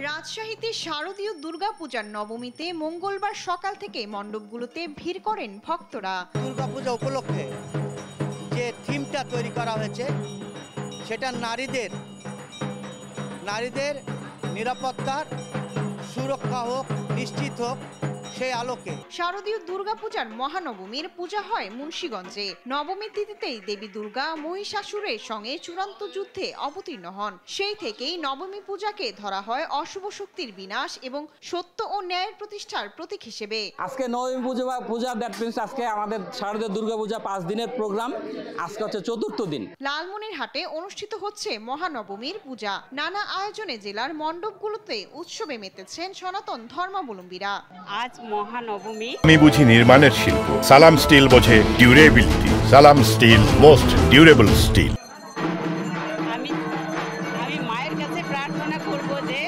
রাজশাহীতে শারদীয় দুর্গাপূজার নবমীতে মঙ্গলবার সকাল থেকে মণ্ডপগুলোতে ভিড় করেন ভক্তরা। দুর্গাপূজা উপলক্ষে যে থিমটা তৈরি করা হয়েছে সেটা নারীদের নিরাপত্তার সুরক্ষা হোক, নিশ্চিত হোক, সেই আলোকে শারদীয় দুর্গাপূজার মহানবমীর পূজা হয় মুন্সিগঞ্জে। নবমী তিথিতেই দেবী দুর্গা মহিষাসুরের সঙ্গে চূড়ান্ত যুদ্ধে অবতীর্ণ হন। সেই থেকেই নবমী পূজাকে ধরা হয় অশুভ শক্তির বিনাশ এবং সত্য ও ন্যায়ের প্রতিষ্ঠার প্রতীক হিসেবে। আজকে নবমী পূজা দ্যাট মিন্স আজকে আমাদের শারদীয় দুর্গাপূজা 5 দিনের প্রোগ্রাম, আজকে হচ্ছে চতুর্থ দিন। লালমনিরহাটে অনুষ্ঠিত হচ্ছে মহানবমীর পূজা। নানা আয়োজনে জেলার মণ্ডপগুলোতে উৎসবে মেতেছেন সনাতন ধর্মাবলম্বীরা। আজ মহানবমী। আমি বুঝি নির্মাণের শিল্প, সালাম স্টিল বোঝে ডিউরেবিলিটি। সালাম স্টিল, মোস্ট ডিউরেবল স্টিল। আমি মায়ের কাছে প্রার্থনা করব যে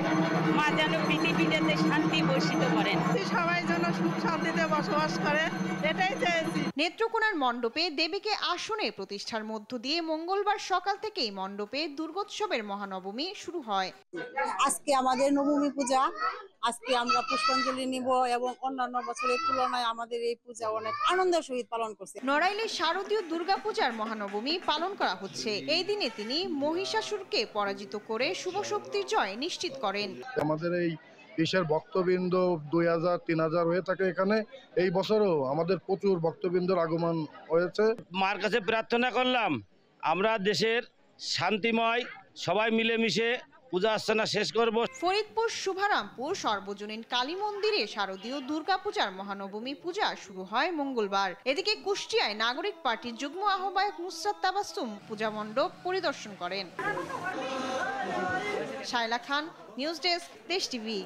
মা যেন পৃথিবীতে শান্তি বর্ষিত করেন, সবাই যেন সুখ শান্তিতে বসবাস করে, এটাই চেয়েছি। নেত্রকোনার মণ্ডপে দেবীকে আসনে প্রতিষ্ঠার মধ্য দিয়ে মঙ্গলবার সকাল থেকেই মণ্ডপে দুর্গোৎসবের মহানবমী শুরু হয়। আজকে আমাদের নবমী পূজা, আজকে আমরা পুষ্পাঞ্জলি নিব এবং অন্যান্য বছরের তুলনায় আমাদের এই পূজা অনেক আনন্দের সহিত পালন করছে। নড়াইলে শারদীয় দুর্গাপূজার মহানবমী পালন করা হচ্ছে। এই দিনে তিনি মহিষাসুরকে পরাজিত করে শুভ শক্তির জয় নিশ্চিত করেন। আমাদের এই দেশের ভক্তবৃন্দ 2000-3000 হয়ে থাকে এখানে। এই বছরও আমাদের প্রচুর ভক্তবৃন্দের আগমন হয়েছে। মার কাছে প্রার্থনা করলাম আমরা দেশের শান্তিময় সবাই মিলেমিশে পূজা অর্চনা শেষ করব। ফরিদপুর শুভারামপুর সর্বজনীন কালী মন্দিরে শারদীয় দুর্গাপূজার মহানবমী পূজা শুরু হয় মঙ্গলবার। এদিকে কুষ্টিয়ায় নাগরিক পার্টির যুগ্ম আহ্বায়ক নুসরাত তাবাসসুম পূজা মণ্ডপ পরিদর্শন করেন। শায়লা খান, নিউজ ডেস্ক, দেশ টিভি।